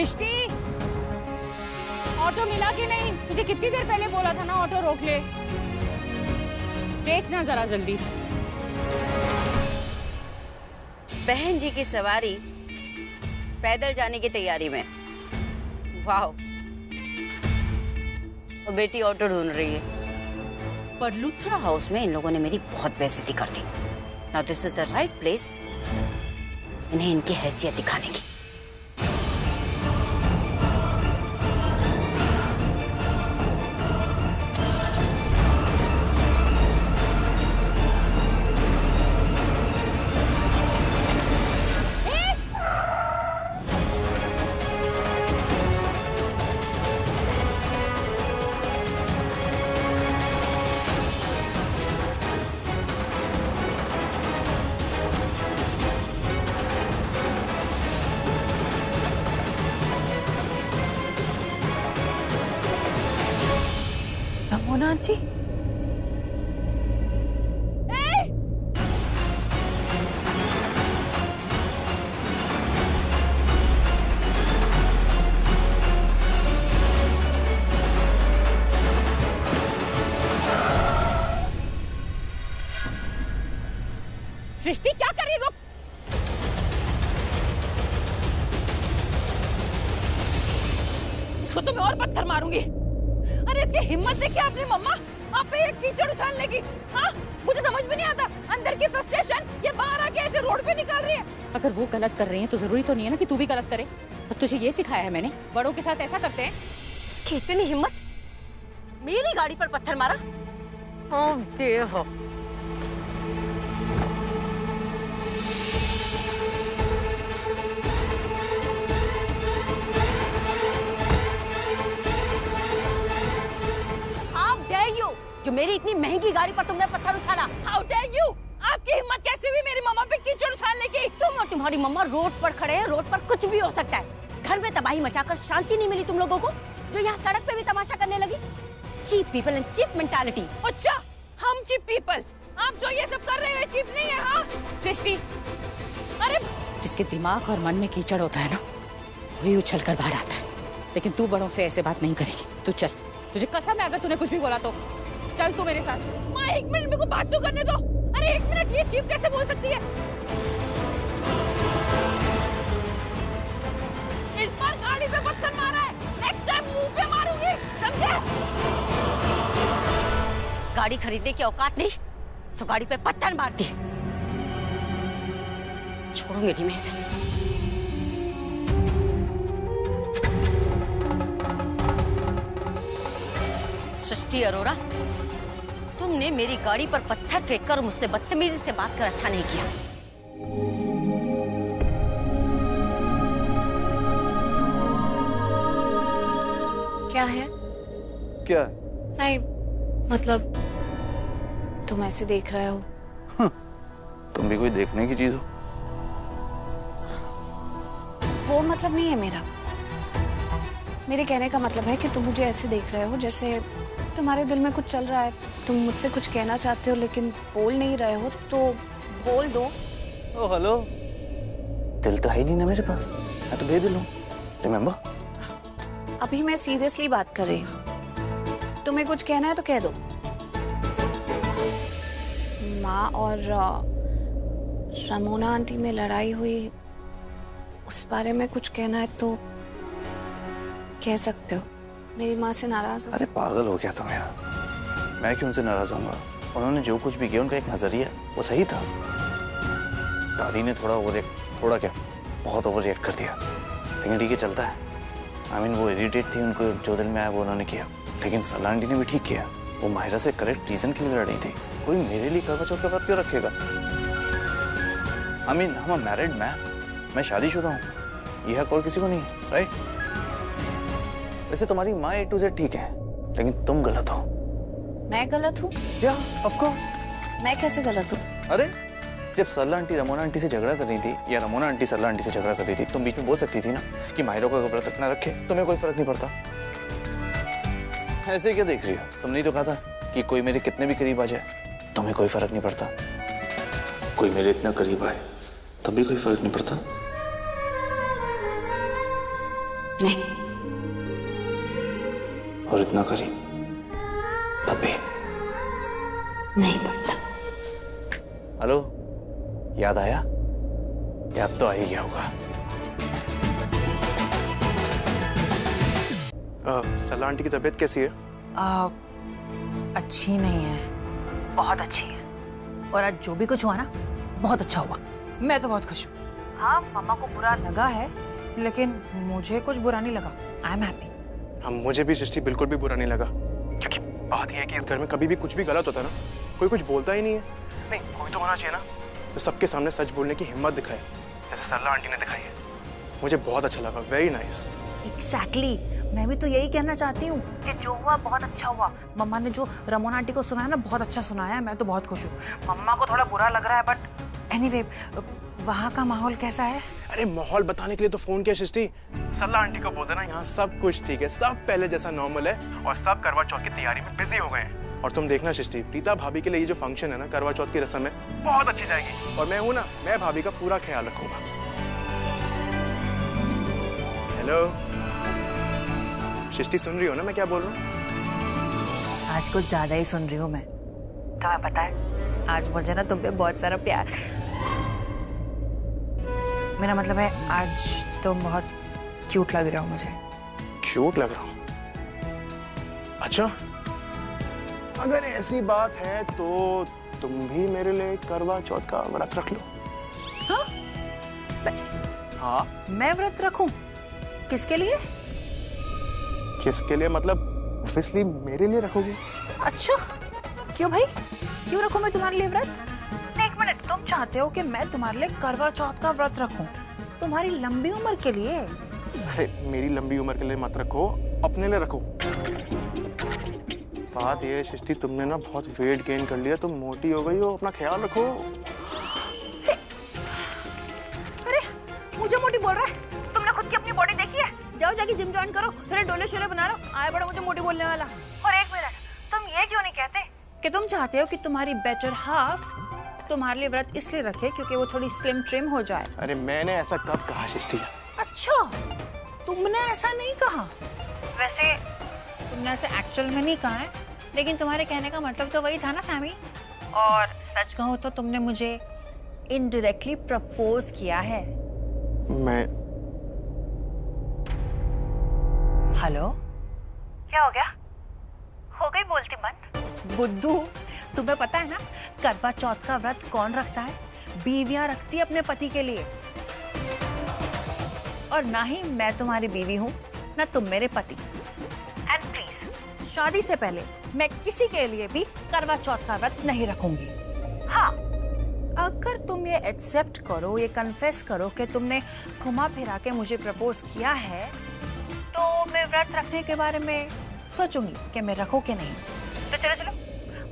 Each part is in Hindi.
सृष्टि, ऑटो मिला कि नहीं? मुझे कितनी देर पहले बोला था ना ऑटो रोक ले। देखना जरा जल्दी। बहन जी की सवारी पैदल जाने की तैयारी में। वाह। और बेटी ऑटो ढूंढ रही है। पर लुथरा हाउस में इन लोगों ने मेरी बहुत बेइज्जती कर दी। Now this is the right place इन्हें इनकी हैसियत दिखाने की। रमोना आंटी, सृष्टि क्या कर रही? रुक। इसको तो मैं और पत्थर मारूंगी। अरे इसकी हिम्मत देखिए आपने मम्मा, आप पे ये कीचड़ उछालने की। हाँ, मुझे समझ में नहीं आता, अंदर की फ्रस्ट्रेशन ये बाहर आके ऐसे रोड पे निकाल रही है। अगर वो गलत कर रही है तो जरूरी तो नहीं है ना कि तू भी गलत करे। और तुझे ये सिखाया है मैंने, बड़ों के साथ ऐसा करते हैं। इसकी इतनी हिम्मत, मेरी गाड़ी पर पत्थर मारा। ओह देव। जो मेरी इतनी महंगी गाड़ी पर तुमने पत्थर उछाला। How dare you! आपकी हिम्मत कैसे हुई मेरी मम्मा पे कीचड़ उछालने की? तुम और तुम्हारी मम्मा रोड पर खड़े हैं, रोड पर कुछ भी हो सकता है। घर में तबाही मचाकर शांति नहीं मिली तुम लोगों को, जो यहाँ सड़क पे भी तमाशा करने लगी। Cheap people and cheap mentality. अच्छा, हम चीप पीपल? आप जो ये सब कर रहे हैं चीप नहीं है? हाँ सृष्टि, अरे जिसके दिमाग और मन में कीचड़ होता है ना, वही उछल कर बाहर आता है। लेकिन तू बड़ों से ऐसे बात नहीं करेगी। तू चल, तुझे कसम है अगर तूने कुछ भी बोला तो। चल तू मेरे साथ। माँ एक मिनट मेरे को बात तो करने दो। अरे एक मिनट, ये चीप कैसे बोल सकती है? इस बार गाड़ी पे पत्थर मारा है, नेक्स्ट टाइम मुंह पे मारूंगी, समझे? गाड़ी खरीदने की औकात नहीं तो गाड़ी पे पत्थर मारती है। छोड़ूंगी नहीं मैं इसे। सृष्टि अरोरा, तुमने मेरी गाड़ी पर पत्थर फेंककर और मुझसे बदतमीजी से बात कर अच्छा नहीं किया। क्या है? क्या? नहीं, मतलब तुम ऐसे देख रहे हो। तुम भी कोई देखने की चीज हो? वो मतलब नहीं है मेरा। मेरे कहने का मतलब है कि तुम मुझे ऐसे देख रहे हो जैसे तुम्हारे दिल में कुछ चल रहा है, तुम मुझसे कुछ कहना चाहते हो लेकिन बोल नहीं रहे हो, तो बोल दो। ओ हेलो, दिल तो है ही नहीं ना मेरे पास, मैं तो बेदिल हूँ, रिमेम्बर? अभी मैं सीरियसली बात कर रही हूँ। तुम्हें कुछ कहना है तो कह दो। माँ और रमोना आंटी में लड़ाई हुई, उस बारे में कुछ कहना है तो कह सकते हो। मेरी माँ से नाराज हो? अरे पागल हो क्या तुम यार, मैं क्यों उनसे नाराज होऊंगा? उन्होंने जो कुछ भी किया उनका एक नजरिया वो सही था। दादी ने थोड़ा क्या बहुत ओवर रिएक्ट कर दिया, लेकिन ठीक है, चलता है। आई मीन वो इरिटेट थी, उनको जो दिल में आया वो उन्होंने किया। लेकिन सलाह आंटी ने भी ठीक किया, वो माहिरा से करेक्ट रीजन के लिए लड़ी थी। कोई मेरे लिए करवा चौथ का व्रत क्यों रखेगा? आई मीन हम मैरिड मैन, मैं शादीशुदा हूँ, यह हक और किसी को नहीं, राइट? वैसे तुम्हारी माँ A to Z ठीक है, लेकिन तुम गलत हो। मैं गलत हूँ? या ऑफ कोर्स। मैं कैसे गलत हूँ? अरे जब सरला आंटी रमोना आंटी से झगड़ा कर रही थी या रमोना आंटी सरला आंटी से झगड़ा कर रही थी, तुम बीच में बोल सकती थी ना कि माहिरा को व्रत रखना रखे, तुम्हें कोई फर्क नहीं पड़ता। ऐसे क्या देख रही हो? तुमने ही तो कहा था कि कोई मेरे कितने भी करीब आ जाए तुम्हें कोई फर्क नहीं पड़ता। कोई मेरे इतना करीब आए तब भी कोई फर्क नहीं पड़ता। नहीं। और इतना करीब तब भी नहीं पड़ता। हेलो, याद आया? याद तो आ ही गया होगा। सरला आंटी की तबीयत कैसी है? अच्छी नहीं है, बहुत अच्छी है। और आज जो भी कुछ हुआ ना, बहुत अच्छा हुआ। मैं तो बहुत खुश हूँ। हाँ, मम्मा को बुरा लगा है, लेकिन मुझे कुछ बुरा नहीं लगा। I am happy. हाँ, मुझे भी सृष्टि बिल्कुल भी बुरा नहीं लगा, क्योंकि बात यह है कि इस घर में कभी भी कुछ भी गलत होता है ना, कोई कुछ बोलता ही नहीं है। नहीं, कोई तो होना चाहिए ना तो सबके सामने सच बोलने की हिम्मत दिखाए, जैसे सरला आंटी ने दिखाई है। मुझे बहुत अच्छा लगा, वेरी नाइस। एग्जैक्टली, मैं भी तो यही कहना चाहती हूँ कि जो हुआ बहुत अच्छा हुआ। मम्मा ने जो रमोना आंटी को सुनाया ना, बहुत अच्छा सुनाया है। मैं तो बहुत खुश हूँ। मम्मा को थोड़ा बुरा लग रहा है, बट एनीवे, वहाँ का माहौल कैसा है? अरे माहौल बताने के लिए तो फोन किया सृष्टि। सरला आंटी को बोल देना यहाँ सब कुछ ठीक है, सब पहले जैसा नॉर्मल है और सब करवा चौथ की तैयारी में बिजी हो गए हैं। और तुम देखना सृष्टि, प्रीता भाभी के लिए ये जो फंक्शन है ना, करवा चौथ की रस्म है, बहुत अच्छी जाएगी। और मैं हूँ ना, मैं भाभी का पूरा ख्याल रखूंगा। हेलो सृष्टि, सुन रही हो ना मैं क्या बोल रहा हूँ? आज कुछ ज्यादा ही सुन रही हूँ मैं। तुम्हें पता है, आज मुझे ना तुम पे बहुत सारा प्यार है। मेरा मतलब है, आज तुम बहुत क्यूट लग रहे हो मुझे। क्यूट लग रहा हूँ? अच्छा, अगर ऐसी बात है तो तुम भी मेरे लिए करवा चौथ का व्रत रख लो। हाँ? हाँ, मैं व्रत रखूं? किसके लिए? किसके लिए मतलब ऑब्वियसली मेरे लिए रखोगे। अच्छा, क्यों भाई, क्यों रखूं मैं तुम्हारे लिए व्रत? एक मिनट, तुम चाहते हो कि मैं तुम्हारे लिए करवा चौथ का व्रत रखूं? तुम्हारी लंबी उम्र के लिए? अरे मेरी लंबी उम्र के लिए मत रखो, अपने लिए रखो। बात ये है सृष्टि, तुमने ना बहुत वेट गेन कर लिया, तुम मोटी हो गई हो, अपना ख्याल रखो। अरे मुझे मोटी बोल रहा है? तुमने खुद की अपनी बॉडी देखी है? जाओ जाके जिम ज्वाइन करो, थोड़े डोले शोले बना लो। आए बड़ा मुझे मोटी बोलने वाला। और एक मिनट, तुम ये क्यों नहीं कहते कि तुम चाहते हो कि तुम्हारी बेटर हाफ तुम्हारे लिए व्रत इसलिए रखे क्योंकि वो थोड़ी स्लिम ट्रिम हो जाए? अरे मैंने ऐसा कब कहा सृष्टि? अच्छा, तुमने ऐसा नहीं कहा। वैसे तुमने ऐसे एक्चुअल में नहीं कहा है, लेकिन तुम्हारे कहने का मतलब तो वही था ना सैमी। और सच कहूं तो तुमने मुझे इनडायरेक्टली प्रपोज किया है। मैं? हेलो, क्या हो गया? हो गई बोलती बंद? बुद्धू, तुम्हें पता है ना करवा चौथ का व्रत कौन रखता है? बीवियां रखती है अपने पति के लिए। और ना ही मैं तुम्हारी बीवी हूँ, ना तुम मेरे पति। एंड प्लीज, शादी से पहले मैं किसी के लिए भी करवा चौथ का व्रत नहीं रखूंगी। हाँ, अगर तुम ये एक्सेप्ट करो, ये कन्फेस करो कि तुमने घुमा फिरा के मुझे प्रपोज किया है, तो मैं व्रत रखने के बारे में सोचूंगी कि मैं रखूं कि नहीं। तो चलो चलो,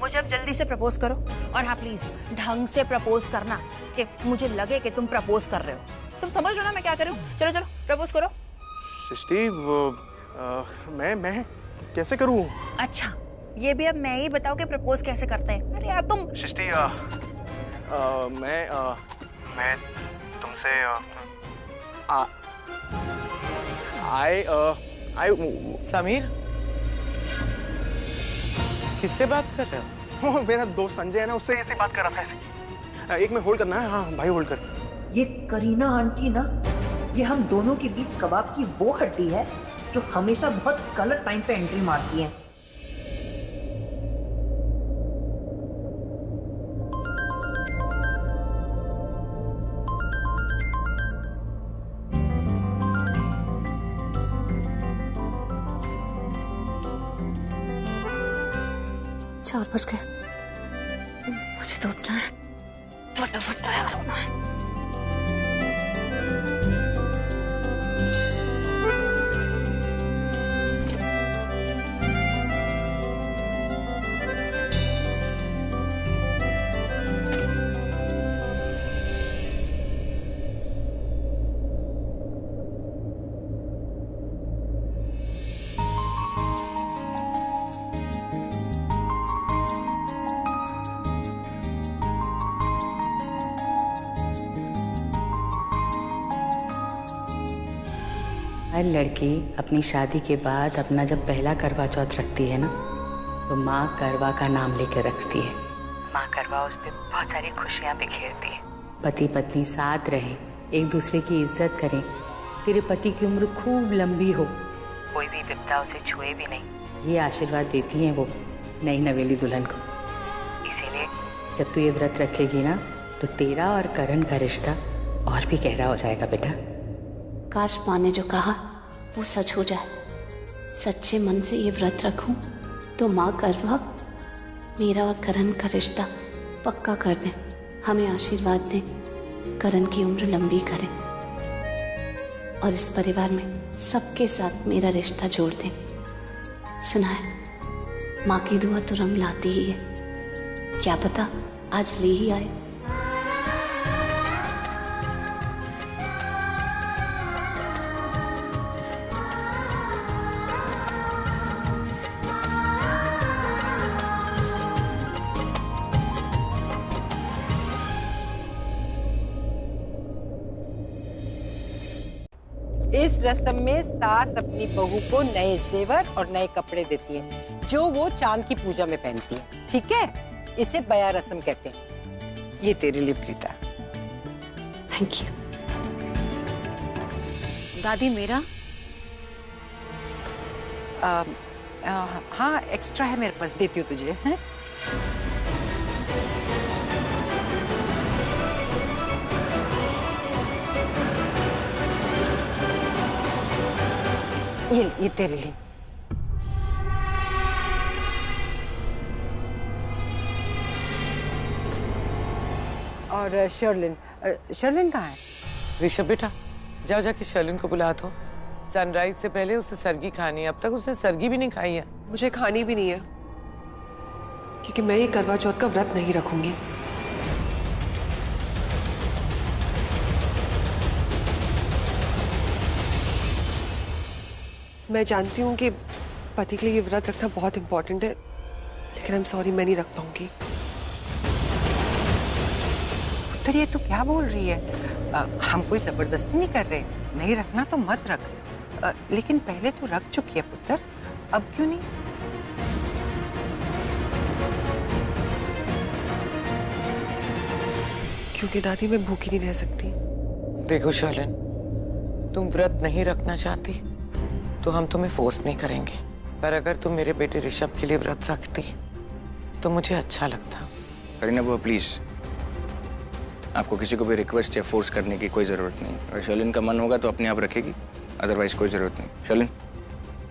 मुझे अब जल्दी से प्रपोज करो। और हाँ प्लीज, ढंग से प्रपोज करना कि मुझे लगे कि तुम प्रपोज कर रहे हो। तुम समझ रहे हो ना मैं क्या करूं? चलो चलो प्रपोज करो। सृष्टि, वो मैं कैसे करूं? अच्छा, ये भी अब मैं ही बताऊं कि प्रपोज कैसे करते हैं? अरे यार तुम। सृष्टि, मैं तुमसे समीर, किससे बात कर रहे हो? मेरा दोस्त संजय है ना, उससे ऐसे बात कर रहा था ऐसे। एक में होल्ड करना है। हाँ भाई, होल्ड कर। ये करीना आंटी ना, ये हम दोनों के बीच कबाब की वो हड्डी है जो हमेशा बहुत गलत टाइम पे एंट्री मारती है। चार बज गए, मुझे तो उठना है, फटाफट तैयार होना है। हर लड़की अपनी शादी के बाद अपना जब पहला करवा चौथ रखती है ना, तो माँ करवा का नाम लेकर रखती है। माँ करवा उस पर बहुत सारी खुशियाँ बिखेरती है। पति पत्नी साथ रहें, एक दूसरे की इज्जत करें, तेरे पति की उम्र खूब लंबी हो, कोई भी विपदा उसे छुए भी नहीं, ये आशीर्वाद देती हैं वो नई नवेली दुल्हन को। इसीलिए जब तू ये व्रत रखेगी ना, तो तेरा और करण का रिश्ता और भी गहरा हो जाएगा बेटा। काश माँ ने जो कहा वो सच हो जाए। सच्चे मन से ये व्रत रखूं तो माँ करवा मेरा और करण का रिश्ता पक्का कर दें, हमें आशीर्वाद दें, करण की उम्र लंबी करें और इस परिवार में सबके साथ मेरा रिश्ता जोड़ दें। सुना है, माँ की दुआ तो रंग लाती ही है, क्या पता आज ले ही आए। इस रस्म में सास अपनी बहू को नए जेवर और नए कपड़े देती है जो वो चांद की पूजा में पहनती है। ठीक है, इसे बया रस्म कहते हैं। ये तेरे लिए प्रीता। Thank you. दादी मेरा हाँ, एक्स्ट्रा है मेरे पास, देती हूँ तुझे। है? ये तेरे लिए। और शर्लिन कहाँ है? ऋषभ बेटा, जाओ जाके शर्लिन को बुला दो। सनराइज से पहले उसे सरगी खानी है। अब तक उसने सरगी भी नहीं खाई है। मुझे खानी भी नहीं है, क्योंकि मैं ये करवा चौथ का व्रत नहीं रखूंगी। मैं जानती हूँ कि पति के लिए ये व्रत रखना बहुत इंपॉर्टेंट है, लेकिन आई एम सॉरी, मैं नहीं रख पाऊंगी। पुत्र, ये तू क्या बोल रही है? हम कोई जबरदस्ती नहीं कर रहे। नहीं रखना तो मत रख, लेकिन पहले तू रख चुकी है पुत्र, अब क्यों नहीं? क्योंकि दादी मैं भूखी नहीं रह सकती। देखो शर्लिन, तुम व्रत नहीं रखना चाहती तो हम तुम्हें फोर्स नहीं करेंगे, पर अगर तुम मेरे बेटे ऋषभ के लिए व्रत रखती तो मुझे अच्छा लगता। करीना बुआ प्लीज, आपको किसी को भी रिक्वेस्ट या फोर्स करने की कोई जरूरत नहीं। अगर शर्लिन का मन होगा तो अपने आप रखेगी, अदरवाइज कोई जरूरत नहीं। शर्लिन,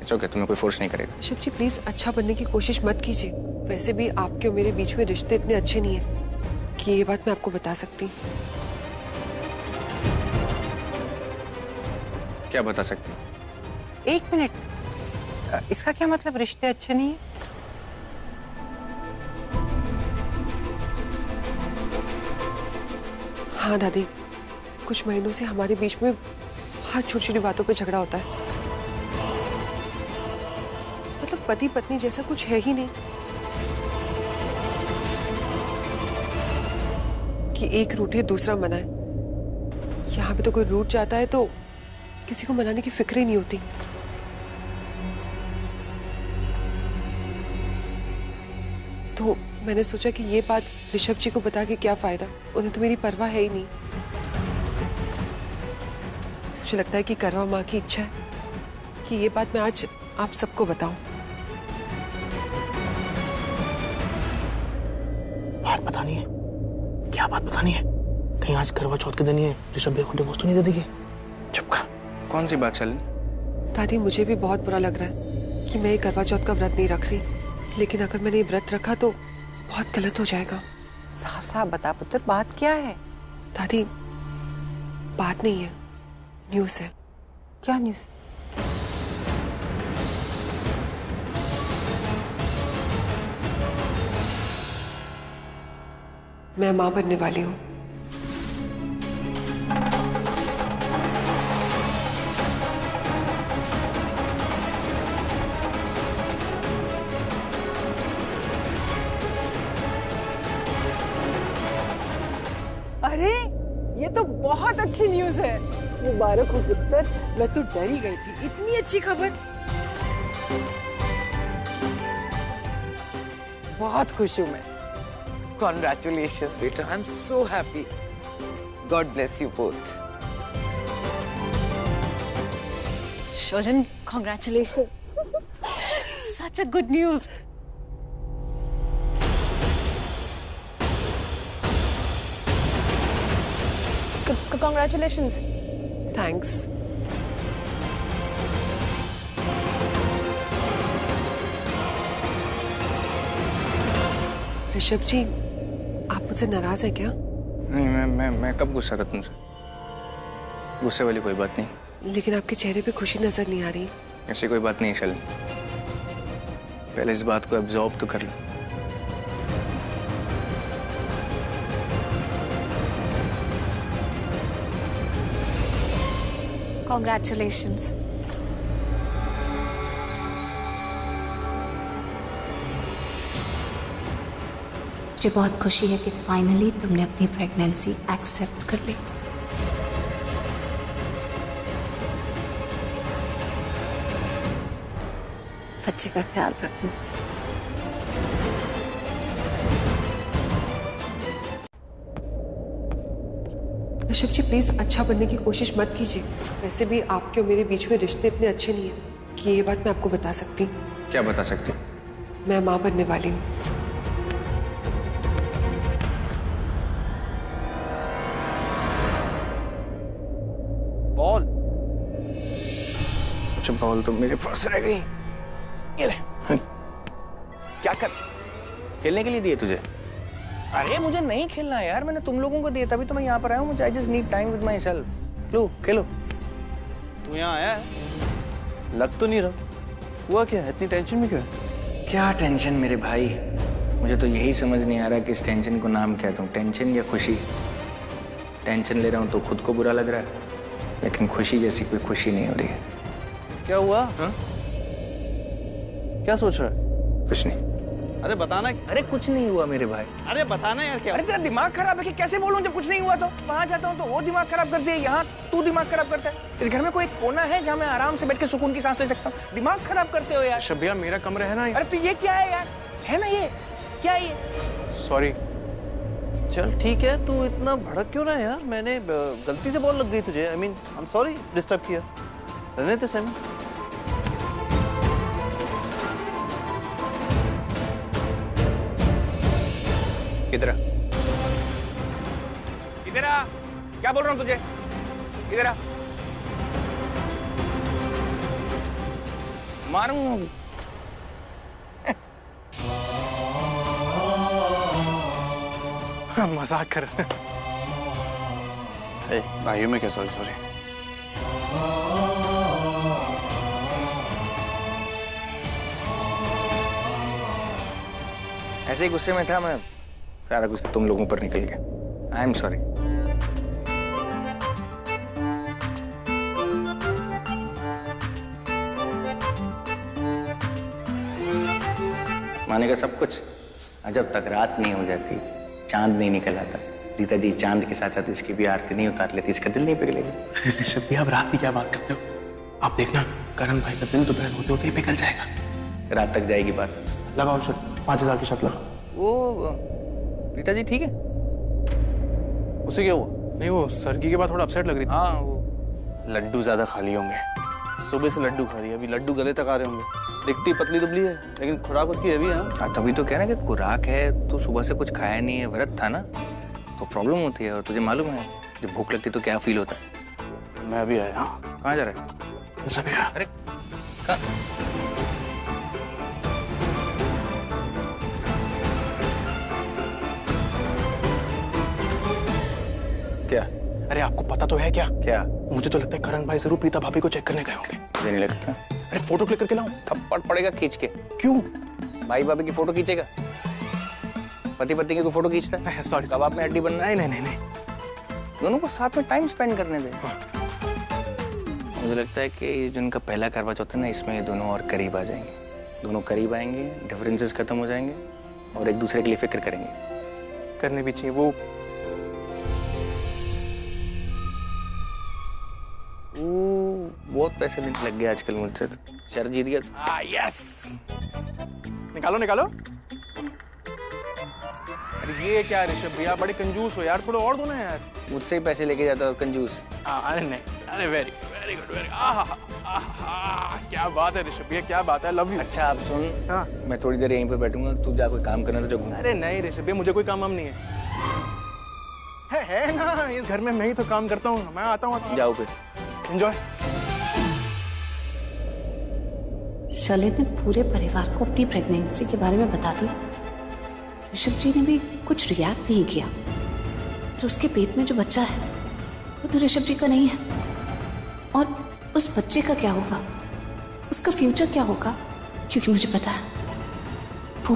इट्स ओके, तुम्हें कोई फोर्स नहीं करेगा। शिव जी प्लीज अच्छा बनने की कोशिश मत कीजिए। वैसे भी आपके और मेरे बीच में रिश्ते इतने अच्छे नहीं है कि ये बात मैं आपको बता सकती। क्या बता सकती हूँ? एक मिनट, इसका क्या मतलब रिश्ते अच्छे नहीं है? हाँ दादी, कुछ महीनों से हमारे बीच में हर छोटी छोटी बातों पे झगड़ा होता है। मतलब पति पत्नी जैसा कुछ है ही नहीं कि एक रूठे दूसरा मनाए। यहाँ पे तो कोई रूठ जाता है तो किसी को मनाने की फिक्र ही नहीं होती। तो मैंने सोचा कि ये बात ऋषभ जी को बता के क्या फायदा, उन्हें तो मेरी परवाह है ही नहीं। मुझे लगता है कि करवा माँ की इच्छा है कि ये बात मैं आज आप सबको बताऊं। बात बतानी है? क्या बात बतानी है? कहीं आज करवा चौथ के दिन ये ऋषभ भैया को डिवोर्स तो नहीं दे देगी? चुप कर। कौन सी बात चल? दादी मुझे भी बहुत बुरा लग रहा है कि मैं ये करवा चौथ का व्रत नहीं रख रही, लेकिन अगर मैंने ये व्रत रखा तो बहुत गलत हो जाएगा। साफ साफ बता पुत्र, बात क्या है? दादी बात नहीं है, न्यूज़ है। क्या न्यूज़? मैं मां बनने वाली हूँ। अरे ये तो बहुत अच्छी न्यूज़ है। मुबारक हो पुत्र, मैं तो डर ही गई थी, इतनी अच्छी खबर। बहुत खुश हूँ मैं। Congratulations बेटा, I'm so happy. God bless you both. Shojan, congratulations. Such a good news. Congratulations. Thanks. Rishabh ji, आप मुझसे नाराज हैं क्या? नहीं, मैं कब गुस्सा था तुमसे? गुस्से वाली कोई बात नहीं। लेकिन आपके चेहरे पे खुशी नजर नहीं आ रही। ऐसी कोई बात नहीं शैलन, पहले इस बात को एब्जॉर्ब तो कर लो। कॉन्ग्रेचुलेशंस। मुझे बहुत खुशी है कि फाइनली तुमने अपनी प्रेगनेंसी एक्सेप्ट कर ली। बच्चे का ख्याल रखना। ऋषभ जी प्लीज अच्छा बनने की कोशिश मत कीजिए। वैसे भी आपके और मेरे बीच में रिश्ते इतने अच्छे नहीं है कि ये बात मैं आपको बता सकती। क्या बता सकती? मैं माँ बनने वाली हूँ। बॉल, अच्छा बॉल तो मेरे पास रह गई। ये ले। क्या कर, खेलने के लिए दिए तुझे? अरे मुझे नहीं खेलना यार, मैंने तुम लोगों को दिए तभी तो मैं यहाँ पर आया हूँ। मुझे I just need time with myself. लो खेलो। तू यहाँ आया है? लग तो नहीं रहा। हुआ क्या है, इतनी टेंशन में क्यों है? क्या टेंशन मेरे भाई, मुझे तो यही समझ नहीं आ रहा कि इस टेंशन को नाम क्या दूं, टेंशन या खुशी। टेंशन ले रहा हूँ तो खुद को बुरा लग रहा है, लेकिन खुशी जैसी कोई खुशी नहीं हो रही है। क्या हुआ? हा? क्या सोच रहा है? कुछ नहीं। अरे बताना। अरे कुछ नहीं हुआ मेरे भाई। अरे बताना यार क्या। अरे तेरा दिमाग खराब है कि कैसे बोलूं जब कुछ नहीं हुआ? तो वहां जाता हूं तो वो दिमाग खराब कर दिया, यहाँ तू दिमाग खराब करता है। इस घर में कोई कोना है जहाँ मैं आराम से बैठ के सुकून की सांस ले सकता हूँ? दिमाग खराब करते हो यार। शबिया मेरा कमरा है ना। अरे तो ये क्या है यार, है ना ये क्या है ये? सॉरी। चल ठीक है, तू इतना भड़क क्यों रहा है यार? मैंने गलती से बॉल लग गई तुझे। I mean I am sorry, disturb किया। रहने दे सैमी। किधर इधर आ, क्या बोल रहा हूँ तुझे? इधर आ, मारूंगा। मजाक कर। भाइयों में क्या सॉरी सॉरी। ऐसे ही गुस्से में था मैं, सारा गुस्सा तुम लोगों पर निकल गया। I am sorry. मानेगा सब कुछ, जब तक रात नहीं हो जाती, चांद नहीं निकल आता। रीता जी चांद के साथ साथ इसकी भी आरती नहीं उतार लेती, इसका दिल नहीं पिघलेगा। ऋषभ भैया आप रात की क्या बात करते हो? आप देखना करण भाई का दिल दोपहर होते होते ही पिघल जाएगा। रात तक जाएगी बात। लगाओ शर्त, 5000 की शर्त लगाओ। वो रीता जी ठीक है? उसे क्या हुआ? नहीं वो सर्गी के बाद थोड़ा अपसेट लग रही थी। हाँ वो लड्डू ज्यादा खा लिए होंगे, सुबह से लड्डू खा रही है, अभी लड्डू गले तक आ रहे होंगे। दिखती पतली दुबली है लेकिन खुराक उसकी हैवी है। हाँ तभी तो कह रहे हैं कि खुराक है तो सुबह से कुछ खाया नहीं है, व्रत था ना, तो प्रॉब्लम होती है। और तुझे मालूम है जब भूख लगती तो क्या फील होता है? मैं अभी आया। कहाँ जा रहा है? अरे क्या? अरे आपको पता तो है क्या? क्या? मुझे तो लगता है करण भाई जरूर प्रीता भाभी को चेक करने गए होंगे। मुझे नहीं लगता। अरे फोटो क्लिक करके लाऊं? थप्पड़ पड़ेगा खींच के। क्यों? भाई भाभी की फोटो खींचेगा? पति पत्नी की कोई फोटो खींचता है? सॉरी, कबाब में हड्डी बनना। नहीं। दोनों को साथ में टाइम स्पेंड करने दे। मुझे लगता है कि जिनका पहला करवा चौथ है ना, इसमें ये दोनों और करीब आ जाएंगे। दोनों करीब आएंगे, डिफरेंसेस खत्म हो जाएंगे और एक दूसरे के लिए फिक्र करेंगे। करने भी चाहिए। वो पैसे लग गए आजकल मुझसे, तो शहर जीत गया। यस, निकालो निकालो। अरे ये क्या ऋषभ भैया, बड़े कंजूस हो यार, थोड़ा और दो ना यार। मुझसे ही पैसे लेके जाता और कंजूस। अरे नहीं, अरे वेरी वेरी गुड, वेरी क्या बात है ऋषभ भैया, क्या बात है, लव यू। अच्छा आप सुन, हाँ मैं थोड़ी देर यहीं पे बैठूंगा, तू जा कोई काम करना तो जो। अरे नहीं ऋषभ भैया, मुझे कोई काम वाम नहीं है ना, इस घर में मैं ही तो काम करता हूँ, मैं आता हूँ। जाओ फिर, एंजॉय। शैलेंद्र ने पूरे परिवार को अपनी प्रेगनेंसी के बारे में बता दिया। ऋषभ जी ने भी कुछ रिएक्ट नहीं किया। पर उसके पेट में जो बच्चा है वो तो ऋषभ जी का नहीं है। और उस बच्चे का क्या होगा, उसका फ्यूचर क्या होगा, क्योंकि मुझे पता है वो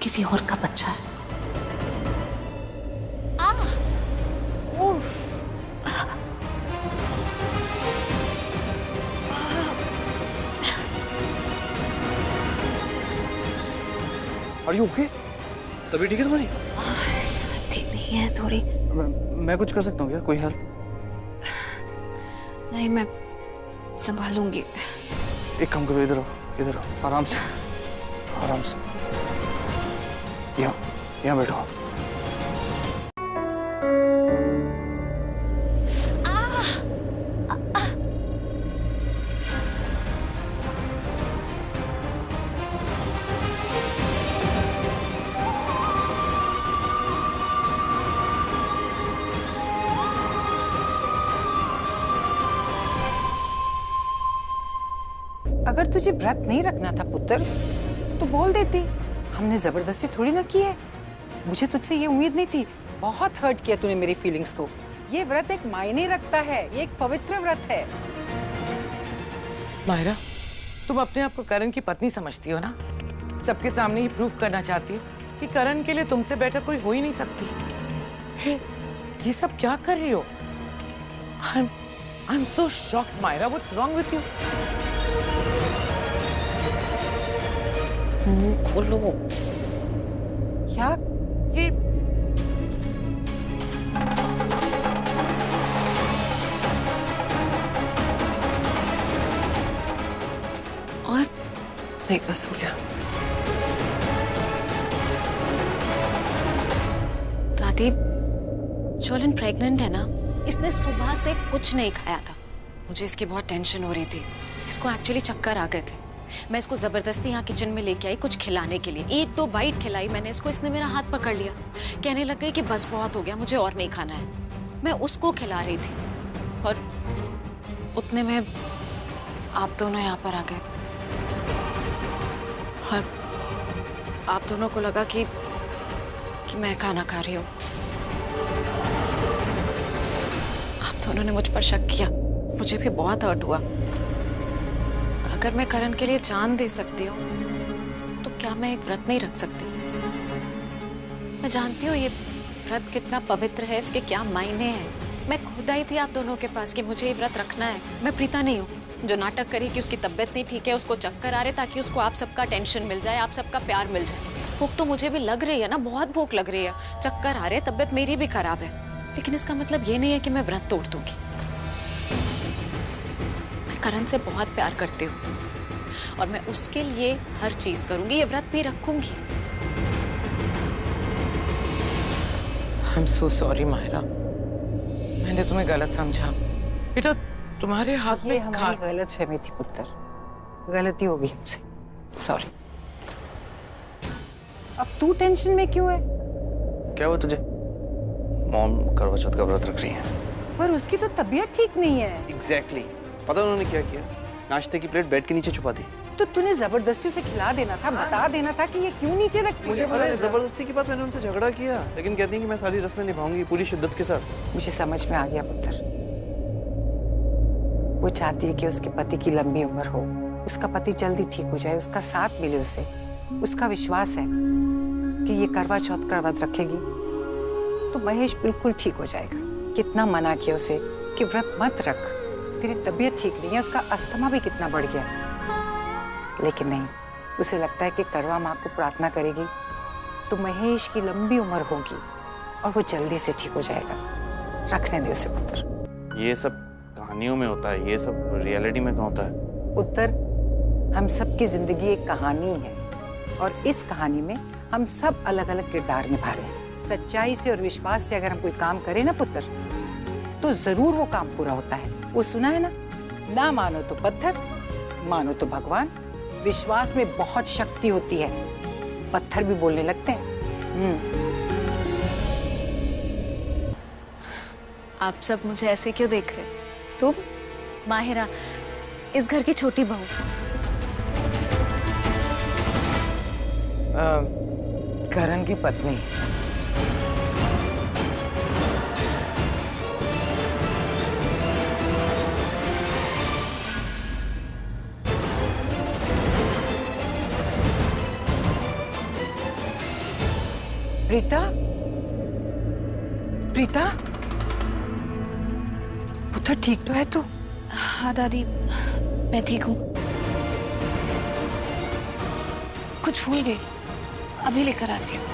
किसी और का बच्चा है। Are you okay? तभी ठीक है तुम्हारी? ठीक नहीं है थोड़ी। मैं कुछ कर सकता हूँ क्या, कोई हेल्प? नहीं, मैं संभालूंगी। एक काम करो, इधर आओ, आराम से, आराम से। यहाँ बैठो। अगर तुझे व्रत नहीं रखना था पुत्र तो बोल देती, हमने जबरदस्ती थोड़ी ना की है। मुझे तुझसे ये उम्मीद नहीं थी। बहुत हर्ट किया तूने मेरी फीलिंग्स को। ये व्रत एक मायने रखता है, ये एक पवित्र व्रत है। मायरा, तुम अपने आप को करण की पत्नी समझती हो ना? सबके सामने ही प्रूव करना चाहती हो कि करण के लिए तुमसे बेटर कोई हो ही नहीं सकती। हे, ये सब क्या कर रही हो? I'm so shocked, Myra. What's wrong with you? मुंह खोलो। क्या? ये और नहीं, बस हो गया। दादी, शोलन प्रेग्नेंट है ना? इसने सुबह से कुछ नहीं खाया था। मुझे इसकी बहुत टेंशन हो रही थी। इसको एक्चुअली चक्कर आ गए थे। मैं इसको जबरदस्ती यहाँ किचन में लेके आई कुछ खिलाने के लिए। 1-2 बाइट खिलाई मैंने इसको, इसने मेरा हाथ पकड़ लिया। कहने लग गई कि बस बहुत हो गया, मुझे और नहीं खाना है। मैं उसको खिला रही थी और उतने में आप दोनों यहाँ पर आ गए। और आप दोनों को लगा कि मैं खाना खा रही हूँ। आप दोनों ने मुझ पर शक किया। मुझे भी बहुत हर्ट हुआ। अगर मैं करण के लिए जान दे सकती हूँ तो क्या मैं एक व्रत नहीं रख सकती? मैं जानती हूँ ये व्रत कितना पवित्र है, इसके क्या मायने हैं। मैं खुद आई थी आप दोनों के पास कि मुझे ये व्रत रखना है। मैं प्रीता नहीं हूँ जो नाटक करी कि उसकी तबीयत नहीं ठीक है, उसको चक्कर आ रहे ताकि उसको आप सबका टेंशन मिल जाए, आप सबका प्यार मिल जाए। भूख तो मुझे भी लग रही है ना, बहुत भूख लग रही है। चक्कर आ रहे, तबीयत मेरी भी खराब है, लेकिन इसका मतलब ये नहीं है कि मैं व्रत तोड़ दूंगी। मैं करण से बहुत प्यार करती हूँ और मैं उसके लिए हर चीज करूंगी, ये व्रत भी रखूंगी। I'm so sorry, Myra. मैंने तुम्हें गलत समझा। बेटा, तुम्हारे हाथ में हमारी गलत फहमी थी पुत्र, गलती हो गई हमसे, सॉरी। अब तू टेंशन में क्यों है? क्या हुआ तुझे? मॉम करवा चौथ का व्रत रख रही है। पर उसकी तो तबीयत ठीक नहीं है। एग्जैक्टली। पता उन्होंने क्या किया? नाश्ते की प्लेट बेड के नीचे छुपा दी। तो तूने जबरदस्ती उसे खिला देना था, बता देना था कि ये क्यों नीचे रखी। मुझे पता है, जबरदस्ती की बात मैंने उनसे झगड़ा किया, लेकिन कहती हैं कि मैं सारी रस्में निभाऊंगी पूरी शिद्दत के साथ। मुझे समझ में आ गया पुत्र। वो चाहती है कि उसके पति की लंबी उम्र हो, उसका पति जल्दी ठीक हो जाए, उसका साथ मिले उसे। उसका विश्वास है कि ये करवा चौथ का व्रत रखेगी तो महेश बिल्कुल ठीक हो जाएगा। कितना मना किया उसे कि व्रत मत रख, तेरी तबीयत ठीक नहीं है, उसका अस्थमा भी कितना बढ़ गया, लेकिन नहीं, उसे लगता है कि करवा माँ को प्रार्थना करेगी तो महेश की लंबी उम्र होगी और वो जल्दी से ठीक हो जाएगा। रखने दे उसे पुत्र। ये सब कहानियों में होता है, ये सब रियलिटी में कहाँ होता है? पुत्र, हम सब की जिंदगी एक कहानी है और इस कहानी में हम सब अलग अलग किरदार निभा रहे हैं। सच्चाई से और विश्वास से अगर हम कोई काम करें ना पुत्र, तो जरूर वो काम पूरा होता है। वो सुना है ना मानो तो पत्थर, मानो तो भगवान। विश्वास में बहुत शक्ति होती है, पत्थर भी बोलने लगते हैं। आप सब मुझे ऐसे क्यों देख रहे? तुम? माहिरा, इस घर की छोटी बहू। करण की पत्नी। प्रीता? प्रीता? पुत्र ठीक तो है तू? हाँ दादी, मैं ठीक हूँ। कुछ भूल गई, अभी लेकर आती हूँ।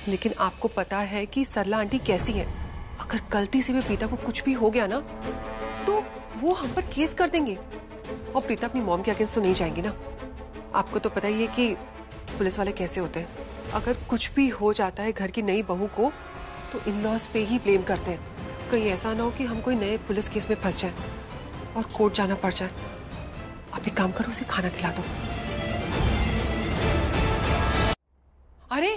लेकिन आपको पता है कि सरला आंटी कैसी है। अगर गलती से भी प्रीता को कुछ भी हो गया ना, तो वो हम पर केस कर देंगे और प्रीता अपनी मॉम के अगेंस्ट तो नहीं जाएंगी ना। आपको तो पता ही है कि पुलिस वाले कैसे होते हैं। अगर कुछ भी हो जाता है घर की नई बहू को, तो इन-लॉज पे ही ब्लेम करते हैं। कहीं ऐसा ना हो कि हम कोई नए पुलिस केस में फंस जाए और कोर्ट जाना पड़ जाए। आप एक काम करो, उसे खाना खिला दो। अरे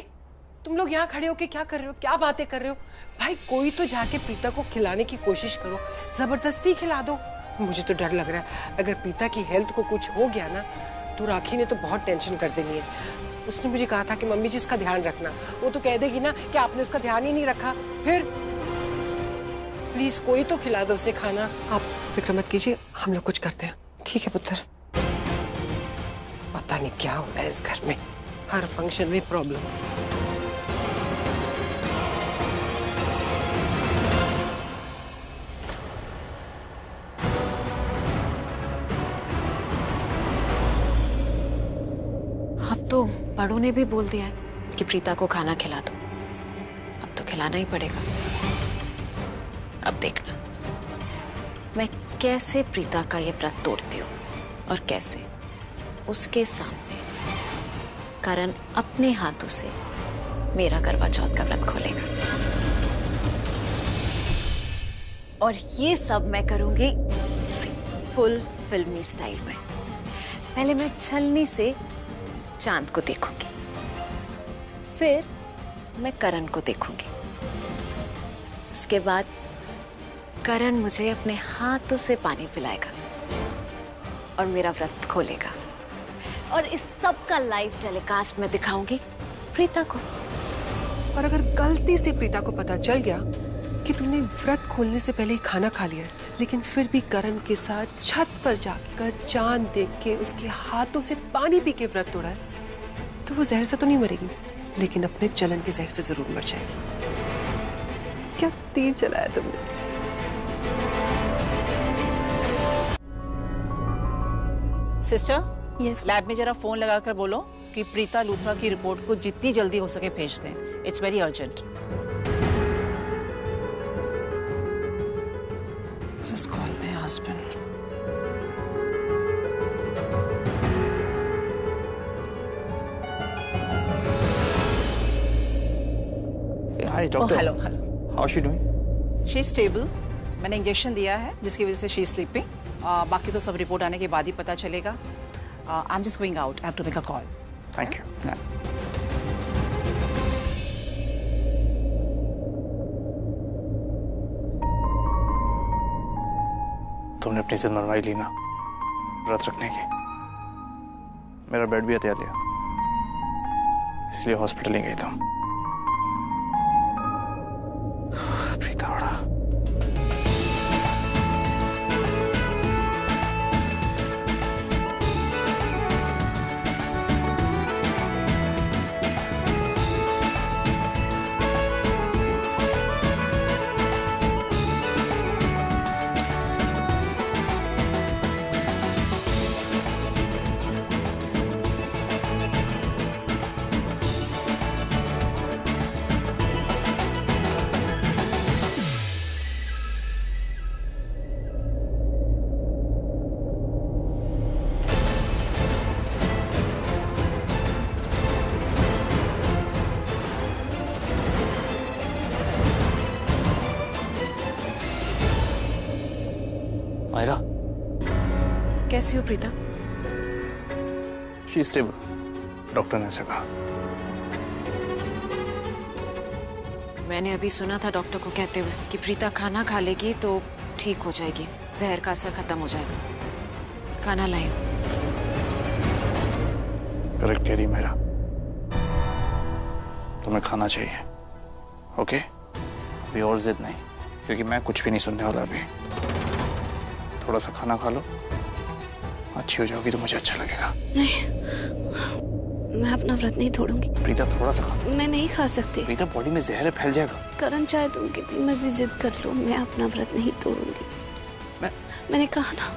तुम लोग यहाँ खड़े होके क्या कर रहे हो? क्या बातें कर रहे हो? भाई कोई तो जाके प्रीता को खिलाने की कोशिश करो, जबरदस्ती खिला दो। मुझे तो डर लग रहा है, अगर प्रीता की हेल्थ को कुछ हो गया ना, तो राखी ने तो बहुत टेंशन कर देनी है। उसने मुझे कहा था कि मम्मी जी उसका ध्यान रखना। वो तो कह देगी ना कि आपने उसका ध्यान ही नहीं रखा। फिर प्लीज कोई तो खिला दो उसे खाना। आप फिक्र मत कीजिए, हम लोग कुछ करते हैं। ठीक है पुत्र। पता नहीं क्या हो रहा है इस घर में, हर फंक्शन में प्रॉब्लम। अब तो बड़ों ने भी बोल दिया है कि प्रीता को खाना खिला दो। अब तो खिलाना ही पड़ेगा। अब देखना मैं कैसे प्रीता का ये व्रत तोड़ती हूँ और कैसे उसके सामने करण अपने हाथों से मेरा करवा चौथ का व्रत खोलेगा। और ये सब मैं करूंगी फुल फिल्मी स्टाइल में। पहले मैं छलनी से चांद को देखूंगी, फिर मैं करण को देखूंगी, उसके बाद करण मुझे अपने हाथों से पानी पिलाएगा और मेरा व्रत खोलेगा। और इस सब का लाइव टेलीकास्ट में दिखाऊंगी प्रीता को। और अगर गलती से प्रीता को पता चल गया कि तुमने व्रत खोलने से पहले ही खाना खा लिया है, लेकिन फिर भी करण के साथ छत पर जाकर चांद देख के उसके हाथों से पानी पी के व्रत तोड़ा है, तो वो जहर से तो नहीं मरेगी, लेकिन अपने जलन के जहर से जरूर मर जाएगी। क्या तीर चलाया तुमने। Sister, Yes. लैब में जरा फोन लगाकर बोलो कि प्रीता लूथरा की रिपोर्ट को जितनी जल्दी हो सके भेज दें। It's very urgent. Just call my husband. Hi, doctor. Hello. How is she doing? She is stable. मैंने इंजेक्शन दिया है जिसकी वजह से शी इज स्लीपिंग। बाकी तो सब रिपोर्ट आने के बाद ही पता चलेगा। I am just going out, I have to make a call. Thank you. तुमने अपनी जिद मनवाई ली ना व्रत रखने की। मेरा बेड भी हथिया लिया, इसलिए हॉस्पिटल ही गई था। प्रीता बड़ा कैसी हो प्रीता? शी स्टेबल, डॉक्टर ने ऐसा कहा। मैंने अभी सुना था डॉक्टर को कहते हुए कि प्रीता खाना खा लेगी तो ठीक हो जाएगी, जहर का असर खत्म हो जाएगा। खाना लाई हो। करेक्ट कह रही मेरा, तुम्हें खाना चाहिए। ओके, अभी और जिद नहीं, क्योंकि मैं कुछ भी नहीं सुनने वाला अभी। थोड़ा सा खाना खा लो, अच्छी हो जाओगी तो मुझे अच्छा लगेगा। नहीं, मैं अपना व्रत नहीं तोड़ूंगी। प्रीता थोड़ा सा खा। मैं नहीं खा सकती। प्रीता बॉडी में जहर फैल जाएगा। करण चाहे तुम कितनी मर्जी जिद कर लो, मैं अपना व्रत नहीं तोड़ूंगी। मैंने कहा ना।